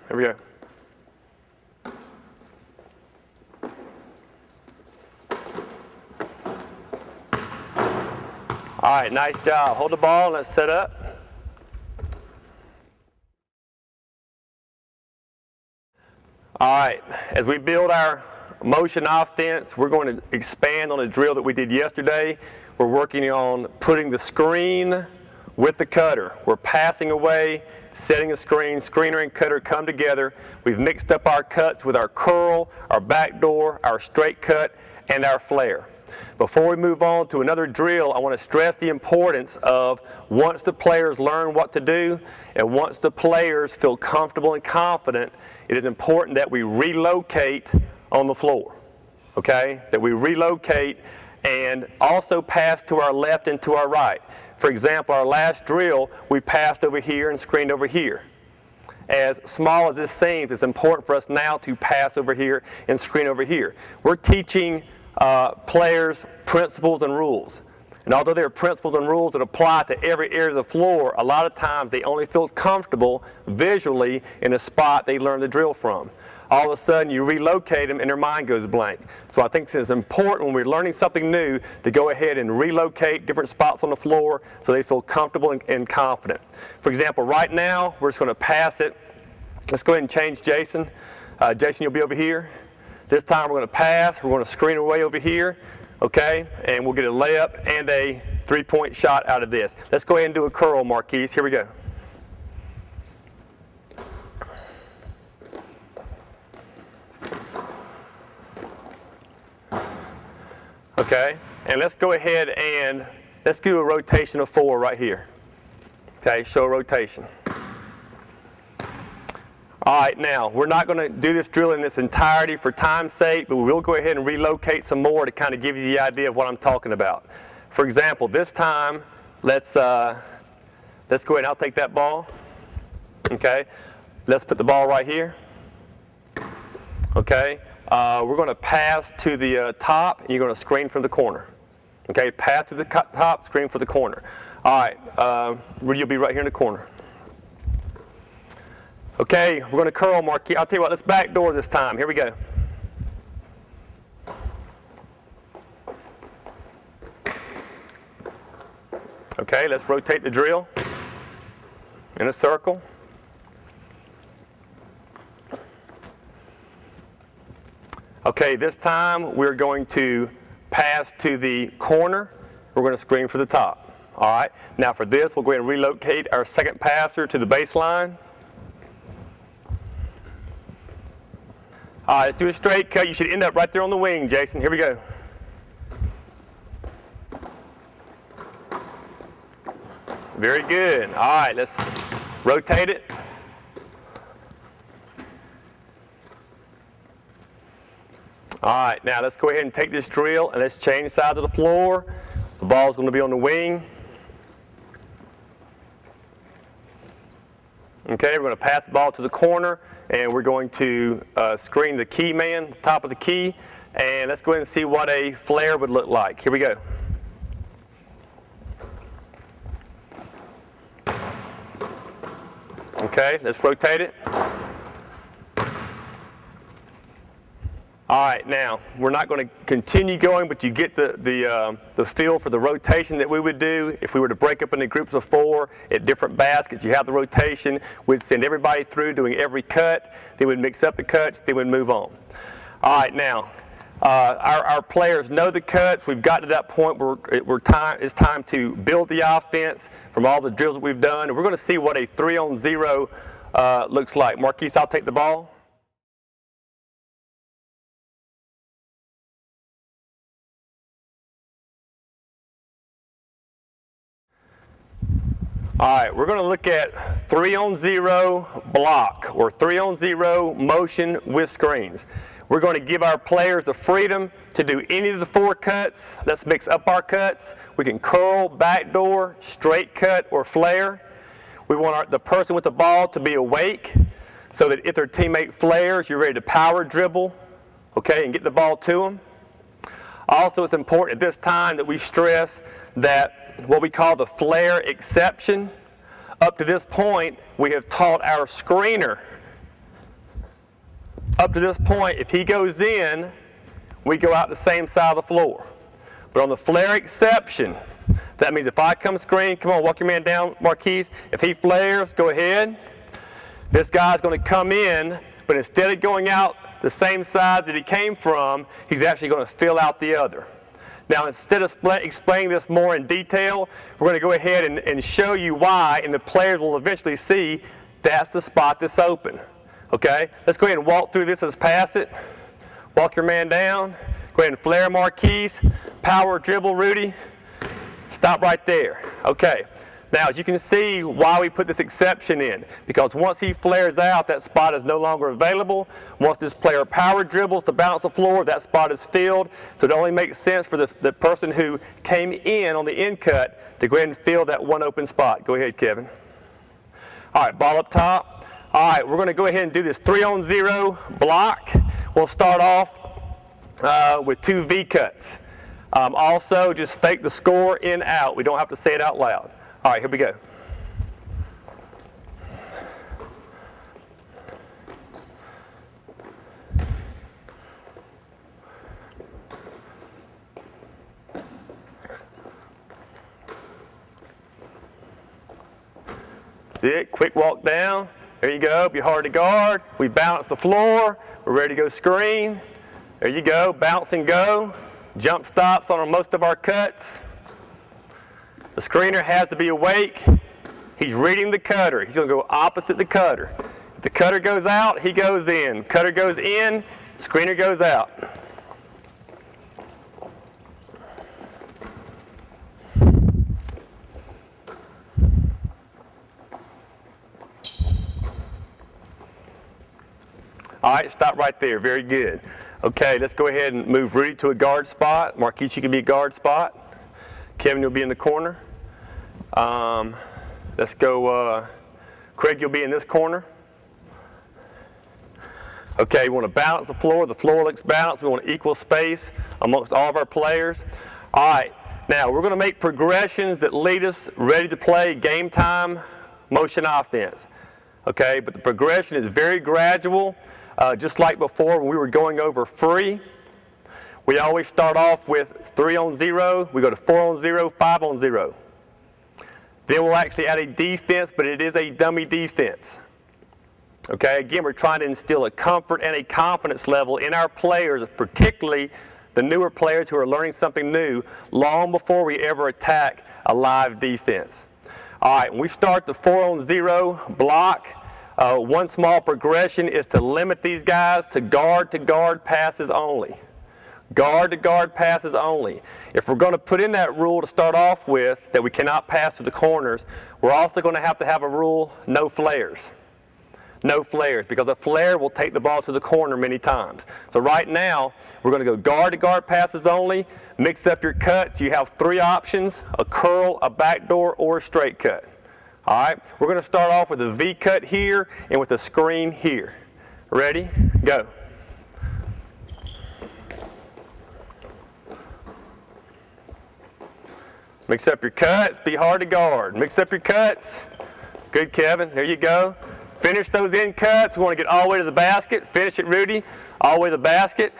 Here we go. All right, nice job. Hold the ball, let's set up. All right, as we build our motion offense, we're going to expand on the drill that we did yesterday. We're working on putting the screen with the cutter. We're passing away, setting a screen, screener and cutter come together. We've mixed up our cuts with our curl, our backdoor, our straight cut, and our flare. Before we move on to another drill, I want to stress the importance of once the players learn what to do and once the players feel comfortable and confident, it is important that we relocate on the floor, okay? That we relocate and also pass to our left and to our right. For example, our last drill, we passed over here and screened over here. As small as this seems, it's important for us now to pass over here and screen over here. We're teaching players principles and rules. And although there are principles and rules that apply to every area of the floor, a lot of times they only feel comfortable visually in a spot they learned the drill from. All of a sudden you relocate them and their mind goes blank. So I think it's important when we're learning something new to go ahead and relocate different spots on the floor so they feel comfortable and confident. For example, right now we're just going to pass it. Let's go ahead and change Jason. Jason, you'll be over here. This time we're going to pass. We're going to screen away over here. Okay, and we'll get a layup and a three-point shot out of this. Let's go ahead and do a curl, Marquise. Here we go. Okay, and let's go ahead and let's do a rotation of 4 right here. Okay, show a rotation. All right, now, we're not going to do this drill in its entirety for time's sake, but we will go ahead and relocate some more to kind of give you the idea of what I'm talking about. For example, this time, let's go ahead and I'll take that ball. Okay, let's put the ball right here. Okay, we're going to pass to the top, and you're going to screen from the corner. Okay, pass to the top, screen for the corner. All right, Rudy, you'll be right here in the corner. Okay, we're going to curl, Marquis. I'll tell you what, let's backdoor this time. Here we go. Okay, let's rotate the drill in a circle. Okay, this time we're going to pass to the corner. We're going to screen for the top. All right, now for this, we'll go ahead and relocate our second passer to the baseline. All right, let's do a straight cut. You should end up right there on the wing, Jason. Here we go. Very good. All right, let's rotate it. All right, now let's go ahead and take this drill and let's change sides of the floor. The ball's going to be on the wing. Okay, we're going to pass the ball to the corner, and we're going to screen the key man, the top of the key, and let's go ahead and see what a flare would look like. Here we go. Okay, let's rotate it. All right, now we're not going to continue going, but you get the feel for the rotation that we would do if we were to break up into groups of 4 at different baskets. You have the rotation. We'd send everybody through doing every cut. Then we'd mix up the cuts. Then we'd move on. All right, now our players know the cuts. We've got to that point where it's time to build the offense from all the drills that we've done. And we're going to see what a 3-on-0 looks like. Marquise, I'll take the ball. All right, we're going to look at 3-on-0 block or 3-on-0 motion with screens. We're going to give our players the freedom to do any of the 4 cuts. Let's mix up our cuts. We can curl, backdoor, straight cut, or flare. We want the person with the ball to be awake so that if their teammate flares, you're ready to power dribble, okay, and get the ball to them. Also, it's important at this time that we stress that what we call the flare exception. Up to this point, we have taught our screener up to this point, if he goes in, we go out the same side of the floor. But on the flare exception, that means if I come screen, come on, walk your man down, Marquise. If he flares, go ahead. This guy's going to come in, but instead of going out the same side that he came from, he's actually going to fill out the other. Now, instead of explaining this more in detail, we're going to go ahead and show you why, and the players will eventually see that's the spot that's open. Okay? Let's go ahead and walk through this. Let's pass it. Walk your man down. Go ahead and flare Marquise. Power dribble Rudy. Stop right there. Okay. Now, as you can see why we put this exception in, because once he flares out, that spot is no longer available. Once this player power dribbles to bounce the floor, that spot is filled. So it only makes sense for the person who came in on the end cut to go ahead and fill that one open spot. Go ahead, Kevin. All right, ball up top. All right, we're going to go ahead and do this 3-on-0 block. We'll start off with 2 V cuts. Also, just fake the score in out. We don't have to say it out loud. All right, here we go. See it? Quick walk down. There you go. Be hard to guard. We bounce the floor. We're ready to go screen. There you go. Bounce and go. Jump stops on most of our cuts. The screener has to be awake. He's reading the cutter. He's going to go opposite the cutter. If the cutter goes out, he goes in. Cutter goes in, screener goes out. All right, stop right there. Very good. Okay, let's go ahead and move Rudy to a guard spot. Marquise, you can be a guard spot. Kevin, you'll be in the corner. Let's go, Craig, you'll be in this corner. Okay, we want to balance the floor. The floor looks balanced. We want equal space amongst all of our players. All right, now we're going to make progressions that lead us ready to play game time motion offense. Okay, but the progression is very gradual, just like before when we were going over free. We always start off with 3-on-0. We go to 4-on-0, 5-on-0. Then we'll actually add a defense, but it is a dummy defense. Okay, again, we're trying to instill a comfort and a confidence level in our players, particularly the newer players who are learning something new long before we ever attack a live defense. All right, when we start the 4-on-0 block, one small progression is to limit these guys to guard passes only. Guard-to-guard passes only. If we're going to put in that rule to start off with, that we cannot pass to the corners, we're also going to have a rule, no flares. No flares, because a flare will take the ball to the corner many times. So right now, we're going to go guard-to-guard passes only. Mix up your cuts. You have 3 options, a curl, a backdoor, or a straight cut. All right? We're going to start off with a V cut here and with a screen here. Ready? Go. Mix up your cuts, be hard to guard. Mix up your cuts. Good, Kevin. There you go. Finish those end cuts. We want to get all the way to the basket. Finish it, Rudy. All the way to the basket.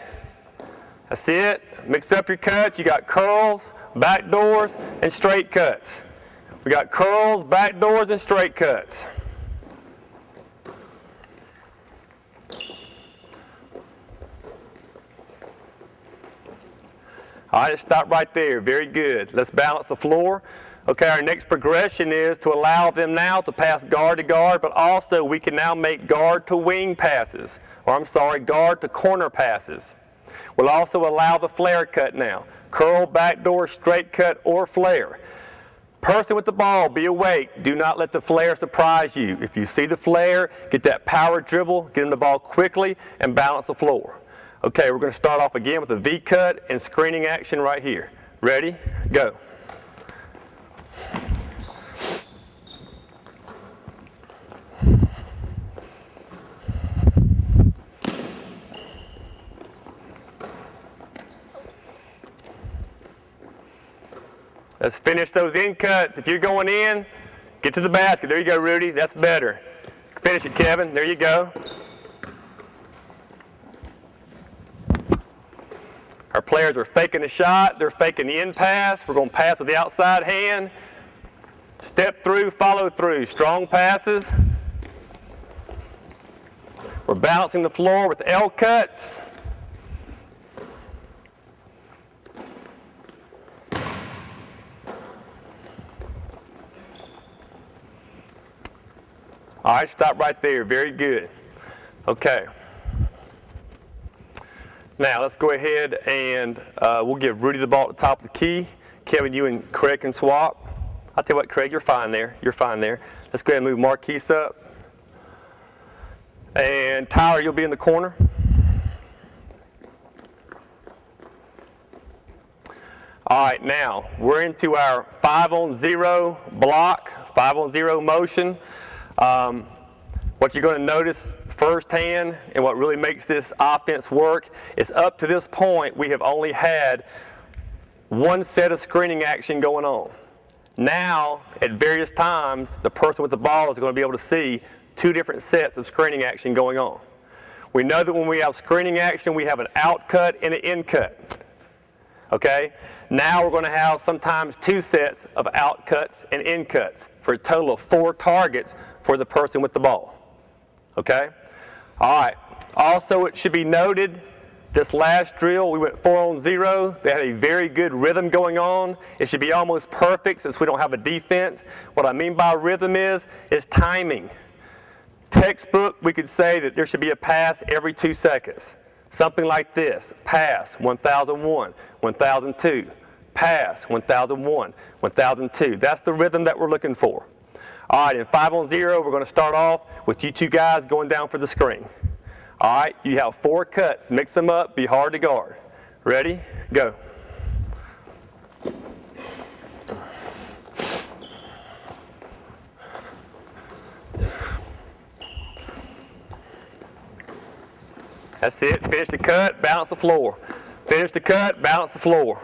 That's it. Mix up your cuts. You got curls, back doors, and straight cuts. We got curls, back doors, and straight cuts. All right, let's stop right there. Very good. Let's balance the floor. Okay, our next progression is to allow them now to pass guard to guard, but also we can now make guard to wing passes, or guard to corner passes. We'll also allow the flare cut now. Curl, backdoor, straight cut, or flare. Person with the ball, be awake. Do not let the flare surprise you. If you see the flare, get that power dribble, get him the ball quickly, and balance the floor. Okay, we're going to start off again with a V cut and screening action right here. Ready? Go. Let's finish those in cuts. If you're going in, get to the basket. There you go, Rudy. That's better. Finish it, Kevin. There you go. Our players are faking a shot. They're faking the in pass. We're going to pass with the outside hand. Step through, follow through. Strong passes. We're bouncing the floor with L cuts. All right, stop right there. Very good. Okay. Now let's go ahead and we'll give Rudy the ball at the top of the key. Kevin, you and Craig can swap. I'll tell you what, Craig, you're fine there. You're fine there. Let's go ahead and move Marquise up. And Tyler, you'll be in the corner. All right, now we're into our 5-on-0 block, 5-on-0 motion. What you're going to notice firsthand and what really makes this offense work is up to this point we have only had one set of screening action going on. Now, at various times, the person with the ball is going to be able to see two different sets of screening action going on. We know that when we have screening action, we have an out cut and an in cut. Okay? Now we're going to have sometimes two sets of out cuts and in cuts for a total of 4 targets for the person with the ball. Okay? All right. Also, it should be noted, this last drill, we went 4-on-0. They had a very good rhythm going on. It should be almost perfect since we don't have a defense. What I mean by rhythm is timing. Textbook, we could say that there should be a pass every 2 seconds. Something like this. Pass, 1001, 1002. Pass, 1001, 1002. That's the rhythm that we're looking for. All right, in 5-on-0, we're going to start off with you two guys going down for the screen. All right, you have 4 cuts. Mix them up. Be hard to guard. Ready? Go. That's it. Finish the cut, bounce the floor. Finish the cut, bounce the floor.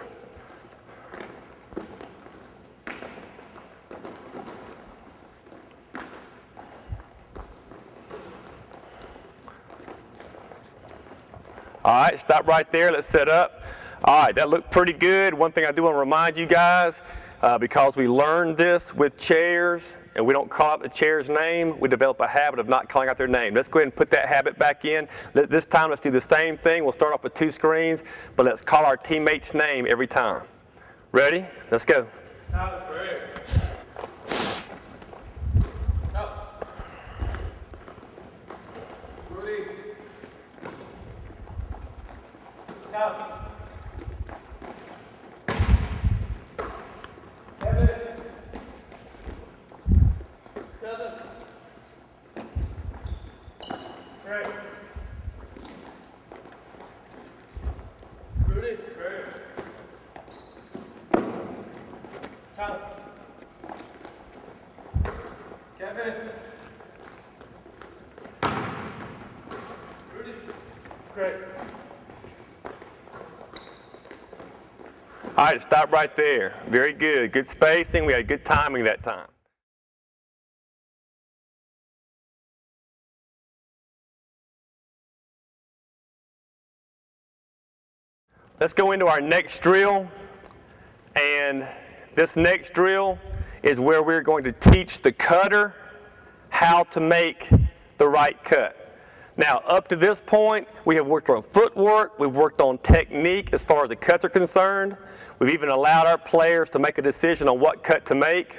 All right, stop right there. Let's set up. All right, that looked pretty good. One thing I do want to remind you guys, because we learned this with chairs and we don't call out the chair's name, we develop a habit of not calling out their name. Let's go ahead and put that habit back in. This time, let's do the same thing. We'll start off with 2 screens, but let's call our teammate's name every time. Ready? Let's go. All right, stop right there. Very good. Good spacing. We had good timing that time. Let's go into our next drill. And this next drill is where we're going to teach the cutter how to make the right cut. Now, up to this point, we have worked on footwork, we've worked on technique as far as the cuts are concerned. We've even allowed our players to make a decision on what cut to make.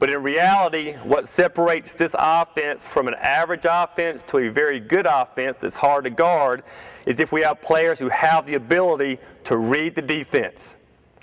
But in reality, what separates this offense from an average offense to a very good offense that's hard to guard is if we have players who have the ability to read the defense.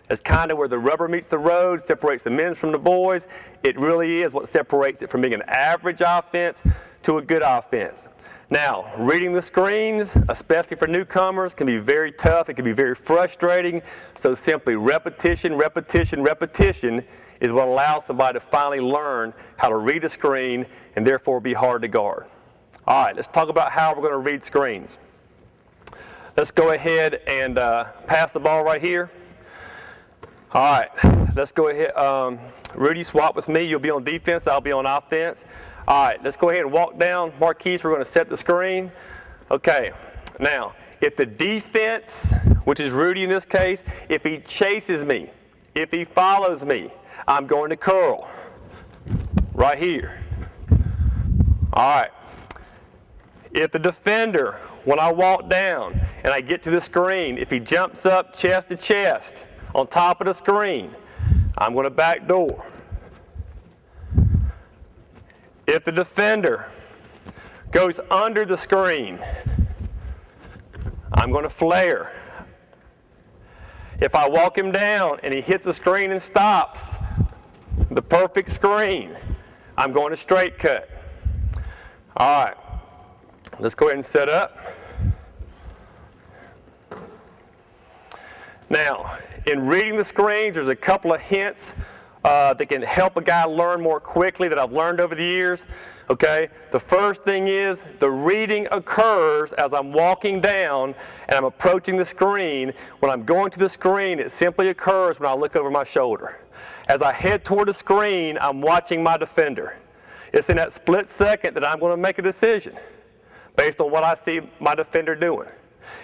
It's kind of where the rubber meets the road, separates the men from the boys. It really is what separates it from being an average offense to a good offense. Now, reading the screens, especially for newcomers, can be very tough. It can be very frustrating. So simply repetition, repetition, repetition is what allows somebody to finally learn how to read a screen and therefore be hard to guard. All right, let's talk about how we're going to read screens. Let's go ahead and pass the ball right here. All right, let's go ahead. Rudy, swap with me. You'll be on defense. I'll be on offense. All right, let's go ahead and walk down. Marquise, we're going to set the screen. Okay, now, If the defense, which is Rudy in this case, if he chases me, if he follows me, I'm going to curl right here. All right. If the defender, when I walk down and I get to the screen, if he jumps up chest to chest on top of the screen, I'm going to backdoor. If the defender goes under the screen, I'm going to flare. If I walk him down and he hits the screen and stops, the perfect screen, I'm going to straight cut. All right, let's go ahead and set up. Now, in reading the screens, there's a couple of hints that can help a guy learn more quickly that I've learned over the years. Okay, the first thing is the reading occurs as I'm walking down and I'm approaching the screen. When I'm going to the screen, it simply occurs when I look over my shoulder. As I head toward the screen, I'm watching my defender. It's in that split second that I'm going to make a decision based on what I see my defender doing.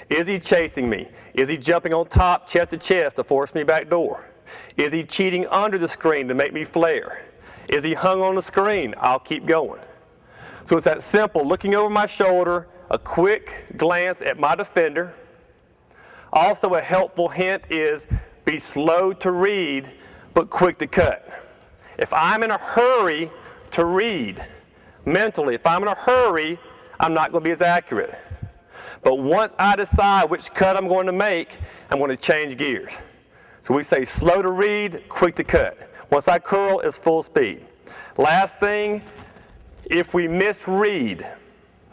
Is he chasing me? Is he jumping on top, chest to chest to force me back door? Is he cheating under the screen to make me flare? Is he hung on the screen? I'll keep going. So it's that simple, looking over my shoulder, a quick glance at my defender. Also a helpful hint is be slow to read, but quick to cut. If I'm in a hurry to read mentally, if I'm in a hurry, I'm not going to be as accurate. But once I decide which cut I'm going to make, I'm going to change gears. So we say slow to read, quick to cut. Once I curl, it's full speed. Last thing, if we misread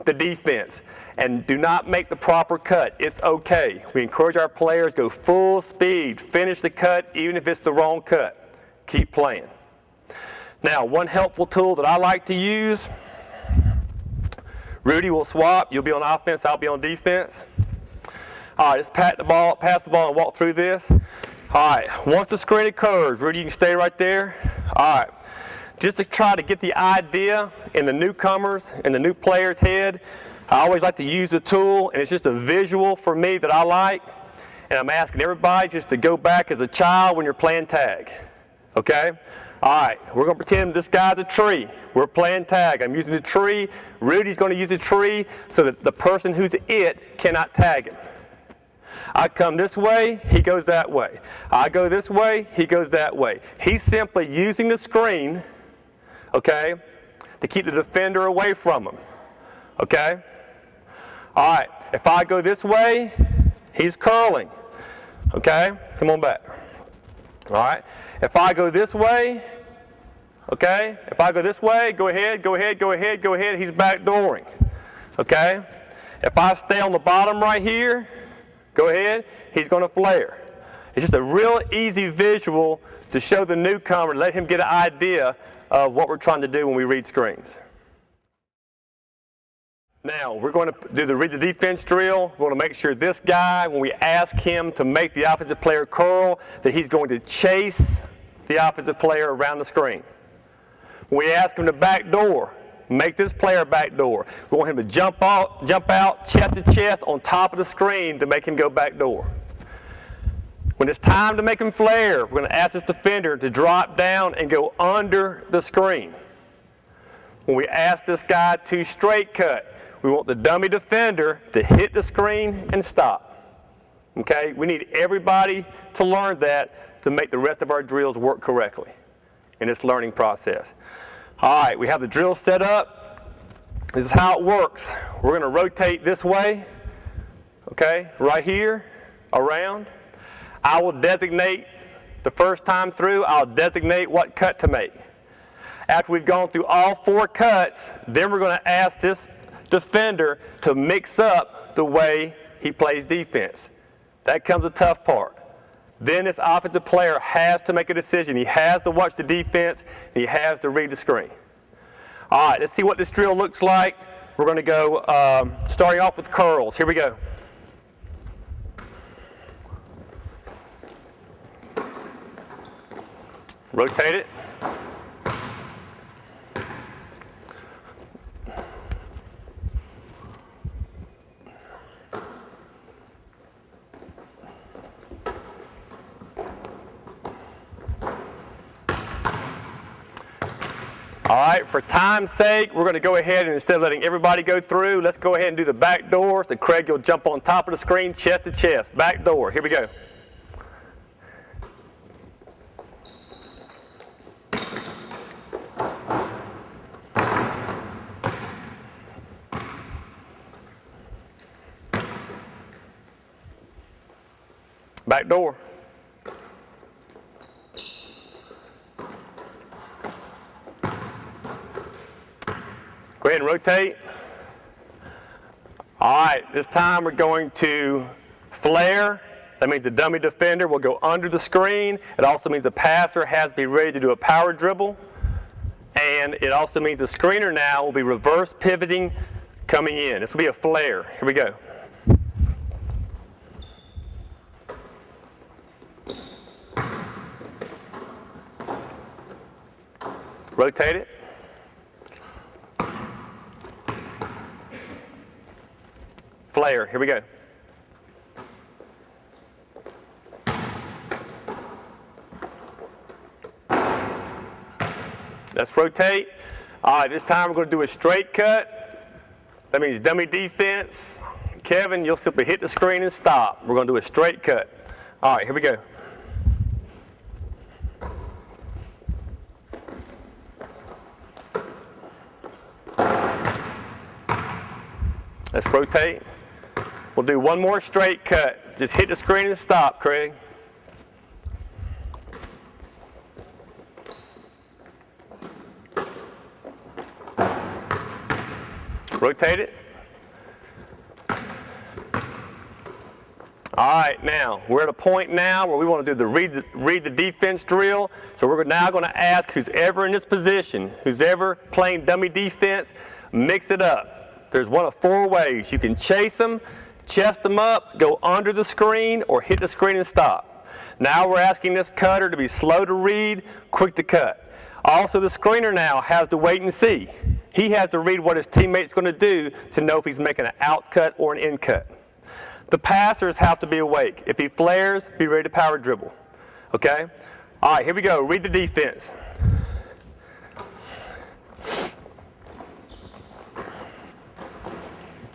the defense and do not make the proper cut, it's okay. We encourage our players to go full speed, finish the cut, even if it's the wrong cut. Keep playing. Now, one helpful tool that I like to use, Rudy will swap. You'll be on offense, I'll be on defense. All right, let's pass the ball and walk through this. All right, once the screen occurs, Rudy, you can stay right there. All right, just to try to get the idea in the newcomers and the new player's head, I always like to use the tool, and it's just a visual for me that I like. And I'm asking everybody just to go back as a child when you're playing tag, okay? All right, we're going to pretend this guy's a tree. We're playing tag. I'm using the tree. Rudy's going to use the tree so that the person who's it cannot tag him. I come this way, he goes that way. I go this way, he goes that way. He's simply using the screen, okay, to keep the defender away from him, okay? All right, if I go this way, he's curling, okay? Come on back. All right, if I go this way, okay, if I go this way, go ahead, go ahead, go ahead, go ahead, he's backdooring, okay? If I stay on the bottom right here, go ahead, he's going to flare. It's just a real easy visual to show the newcomer, let him get an idea of what we're trying to do when we read screens. Now, we're going to do the read the defense drill. We want to make sure this guy, when we ask him to make the offensive player curl, that he's going to chase the offensive player around the screen. When we ask him to backdoor, make this player backdoor. We want him to jump out chest to chest on top of the screen to make him go backdoor. When it's time to make him flare, we're going to ask this defender to drop down and go under the screen. When we ask this guy to straight cut, we want the dummy defender to hit the screen and stop. Okay? We need everybody to learn that to make the rest of our drills work correctly in this learning process. All right, we have the drill set up. This is how it works. We're going to rotate this way, okay, right here, around. I will designate the first time through, I'll designate what cut to make. After we've gone through all 4 cuts, then we're going to ask this defender to mix up the way he plays defense. That comes the tough part. Then this offensive player has to make a decision. He has to watch the defense, and he has to read the screen. All right, let's see what this drill looks like. We're going to go starting off with curls. Here we go. Rotate it. right, for time's sake, we're going to go ahead and instead of letting everybody go through, let's go ahead and do the back door. So Craig, you'll jump on top of the screen, chest to chest. Back door. Here we go. Back door. Go ahead and rotate. All right, this time we're going to flare. That means the dummy defender will go under the screen. It also means the passer has to be ready to do a power dribble. And it also means the screener now will be reverse pivoting coming in. This will be a flare. Here we go. Rotate it. Flare, here we go. Let's rotate. All right, this time we're going to do a straight cut. That means dummy defense. Kevin, you'll simply hit the screen and stop. We're going to do a straight cut. All right, here we go. Let's rotate. We'll do one more straight cut. Just hit the screen and stop, Craig. Rotate it. All right, now we're at a point now where we want to do the read the defense drill. So we're now going to ask who's ever in this position, who's ever playing dummy defense, mix it up. There's one of four ways. You can chase them, chest them up, go under the screen, or hit the screen and stop. Now we're asking this cutter to be slow to read, quick to cut. Also, the screener now has to wait and see. He has to read what his teammate's going to do to know if he's making an out cut or an in cut. The passers have to be awake. If he flares, be ready to power dribble. Okay? All right, here we go. Read the defense.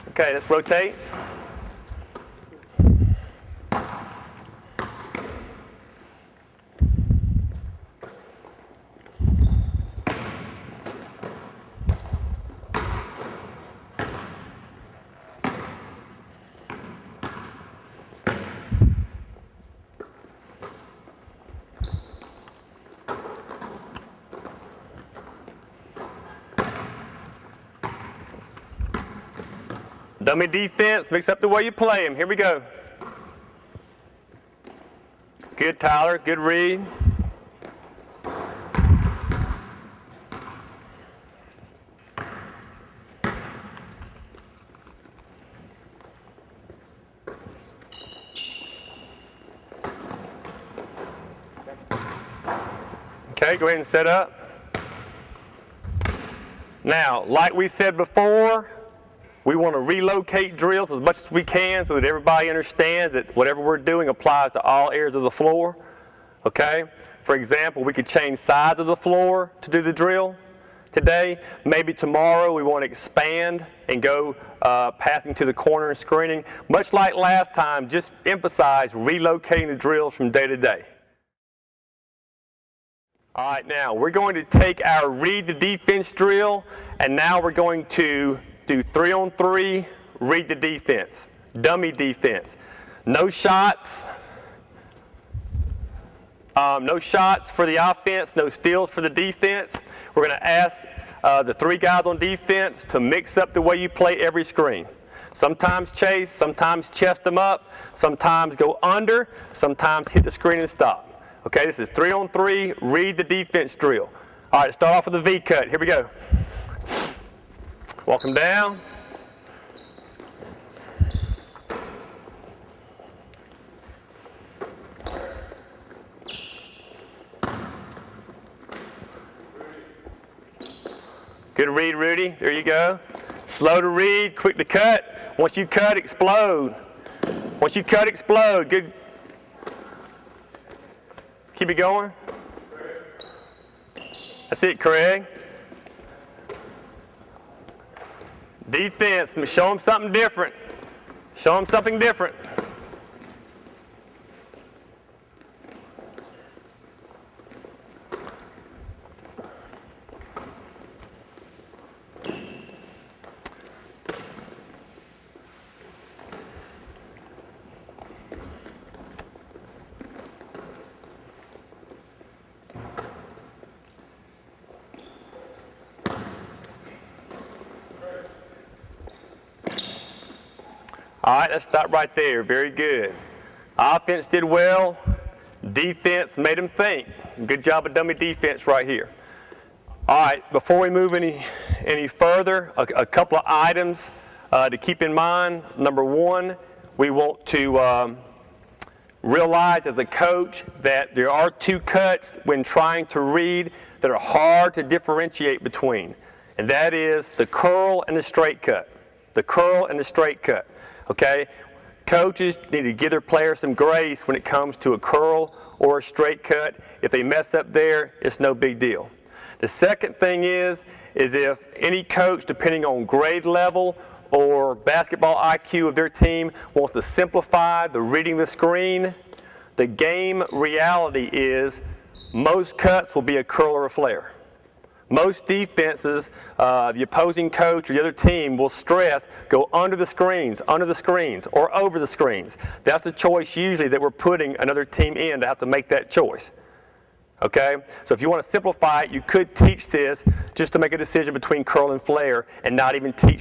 Okay, let's rotate. Dummy defense, mix up the way you play him. Here we go. Good, Tyler. Good read. Okay, go ahead and set up. Now, like we said before, we want to relocate drills as much as we can so that everybody understands that whatever we're doing applies to all areas of the floor. Okay? For example, we could change sides of the floor to do the drill today. Maybe tomorrow we want to expand and go passing to the corner and screening. Much like last time, just emphasize relocating the drills from day to day. All right, now we're going to take our read the defense drill, and now we're going to do 3-on-3, read the defense, dummy defense. No shots. No shots for the offense, no steals for the defense. We're going to ask the three guys on defense to mix up the way you play every screen. Sometimes chase, sometimes chest them up, sometimes go under, sometimes hit the screen and stop. Okay, this is 3-on-3, read the defense drill. All right, start off with a V cut. Here we go. Walk them down. Good read, Rudy. There you go. Slow to read, quick to cut. Once you cut, explode. Once you cut, explode. Good. Keep it going. That's it, Craig. Defense, show them something different. Show them something different. All right, let's stop right there. Very good. Offense did well. Defense made them think. Good job of dummy defense right here. All right, before we move any further, a couple of items to keep in mind. Number one, we want to realize as a coach that there are two cuts when trying to read that are hard to differentiate between, and that is the curl and the straight cut. The curl and the straight cut. Okay? Coaches need to give their players some grace when it comes to a curl or a straight cut. If they mess up there, it's no big deal. The second thing is if any coach, depending on grade level or basketball IQ of their team, wants to simplify the reading the screen, the game reality is most cuts will be a curl or a flare. Most defenses, the opposing coach or the other team will stress, go under the screens, or over the screens. That's a choice usually that we're putting another team in to have to make that choice. Okay? So if you want to simplify it, you could teach this just to make a decision between curl and flare and not even teach